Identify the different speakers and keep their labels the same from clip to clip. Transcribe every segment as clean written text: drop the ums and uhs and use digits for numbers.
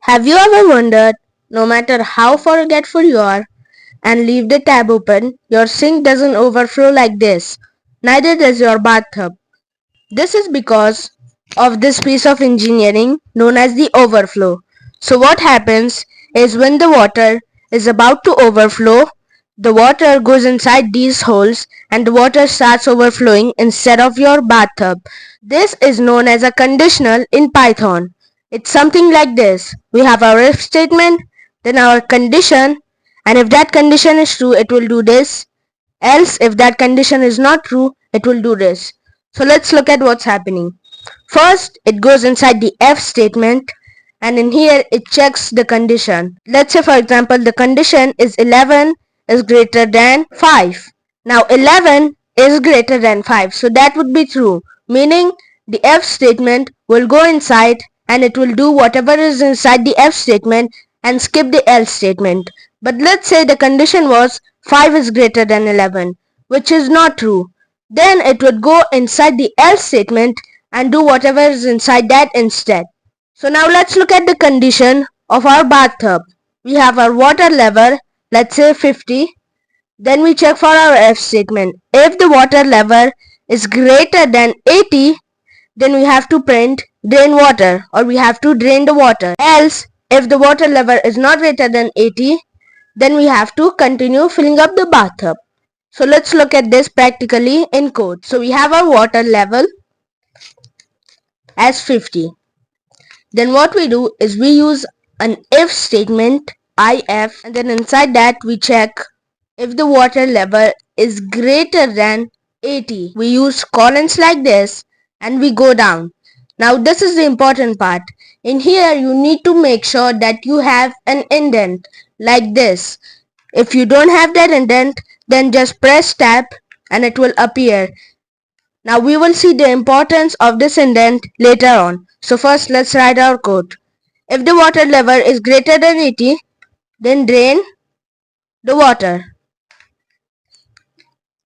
Speaker 1: Have you ever wondered, no matter how forgetful you are and leave the tab open, your sink doesn't overflow like this? Neither does your bathtub. This is because of this piece of engineering known as the overflow. So what happens is when the water is about to overflow, the water goes inside these holes and the water starts overflowing instead of your bathtub. This is known as a conditional in Python. It's something like this. We have our if statement, then our condition, and if that condition is true, it will do this. Else, if that condition is not true, it will do this. So let's look at what's happening. First, it goes inside the if statement, and in here it checks the condition. Let's say for example the condition is 11 is greater than 5. Now 11 is greater than 5, so that would be true, meaning the if statement will go inside and it will do whatever is inside the if statement and skip the else statement. But let's say the condition was 5 is greater than 11, which is not true. Then it would go inside the else statement and do whatever is inside that instead. So now let's look at the condition of our bathtub. We have our water level, let's say 50. Then we check for our if statement. If the water level is greater than 80, then we have to print drain water, or we have to drain the water. Else, if the water level is not greater than 80, then we have to continue filling up the bathtub. So let's look at this practically in code. So we have our water level as 50. Then what we do is we use an if statement, if, and then inside that we check if the water level is greater than 80. We use colons like this and we go down. Now this is the important part. In here you need to make sure that you have an indent like this. If you don't have that indent, then just press tab and it will appear. Now we will see the importance of this indent later on. So first let's write our code. If the water level is greater than 80, then drain the water.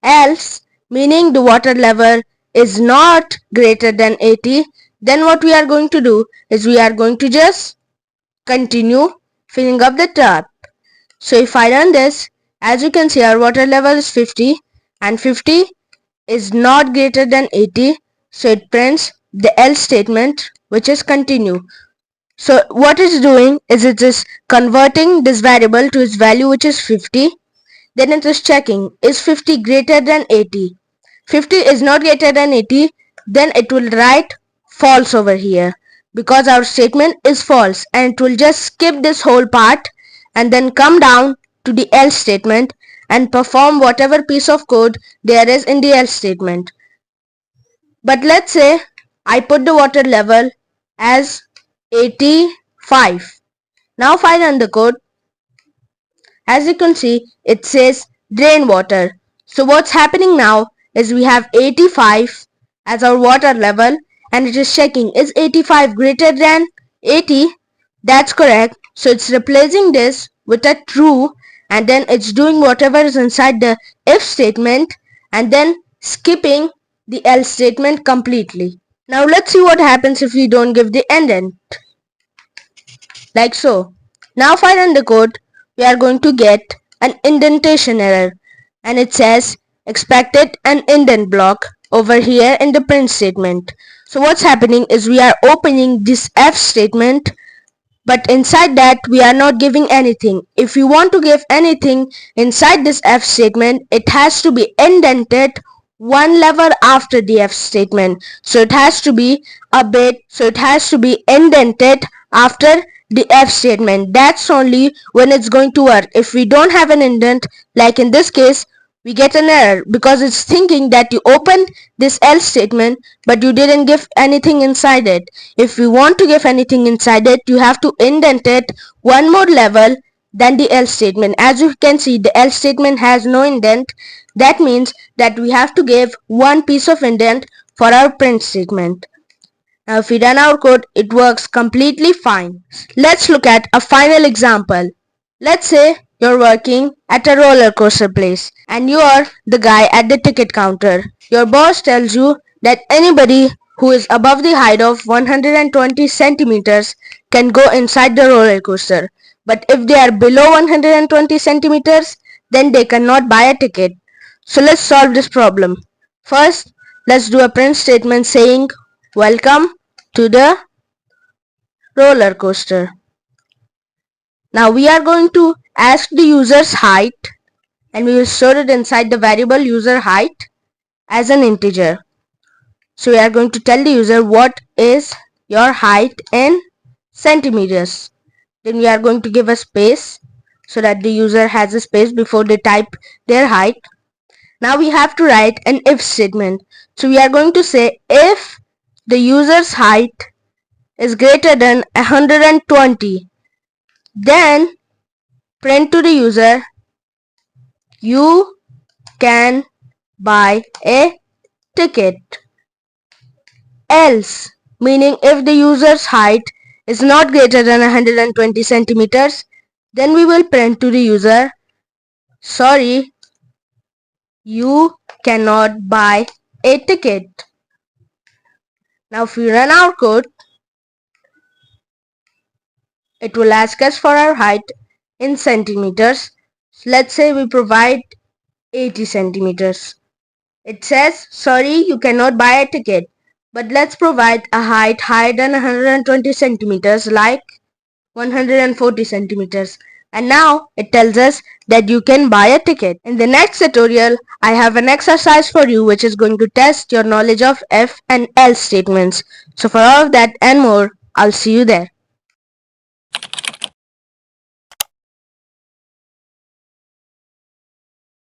Speaker 1: Else, meaning the water level is not greater than 80, then what we are going to do is we are going to just continue filling up the tap. So if I run this, as you can see our water level is 50 and 50 is not greater than 80, so it prints the else statement, which is continue. So what it's doing is it is converting this variable to its value, which is 50. Then it is checking, is 50 greater than 80? 50 is not greater than 80, then it will write false over here because our statement is false, and it will just skip this whole part and then come down to the else statement and perform whatever piece of code there is in the else statement. But let's say I put the water level as 85. Now if I run the code, as you can see it says drain water. So what's happening now is we have 85 as our water level and it is checking, is 85 greater than 80? That's correct. So it's replacing this with a true, and then it's doing whatever is inside the if statement and then skipping the else statement completely. Now let's see what happens if we don't give the indent. Like so. Now if I run the code, we are going to get an indentation error and it says expected an indent block over here in the print statement. So what's happening is we are opening this if statement, but inside that we are not giving anything. If you want to give anything inside this if statement, it has to be indented one level after the if statement. So it has to be a bit, so it has to be indented after the if statement. That's only when it's going to work. If we don't have an indent, like in this case, we get an error because it's thinking that you opened this else statement but you didn't give anything inside it. If you want to give anything inside it, you have to indent it one more level than the else statement. As you can see, the else statement has no indent. That means that we have to give one piece of indent for our print statement. Now if we run our code, it works completely fine. Let's look at a final example. Let's say you're working at a roller coaster place and you are the guy at the ticket counter. Your boss tells you that anybody who is above the height of 120 centimeters can go inside the roller coaster. But if they are below 120 centimeters, then they cannot buy a ticket. So let's solve this problem. First, let's do a print statement saying, "Welcome to the roller coaster." Now we are going to ask the user's height, and we will store it inside the variable user height as an integer. So we are going to tell the user what is your height in centimeters. Then we are going to give a space so that the user has a space before they type their height. Now we have to write an if statement. So we are going to say if the user's height is greater than 120, then print to the user, "You can buy a ticket." Else, meaning if the user's height is not greater than 120 centimeters, then we will print to the user, "Sorry, you cannot buy a ticket." Now if we run our code, it will ask us for our height in centimeters. Let's say we provide 80 centimeters. It says, "Sorry, you cannot buy a ticket." But let's provide a height higher than 120 centimeters, like 140 centimeters. And now it tells us that you can buy a ticket. In the next tutorial, I have an exercise for you which is going to test your knowledge of if and else statements. So for all of that and more, I'll see you there.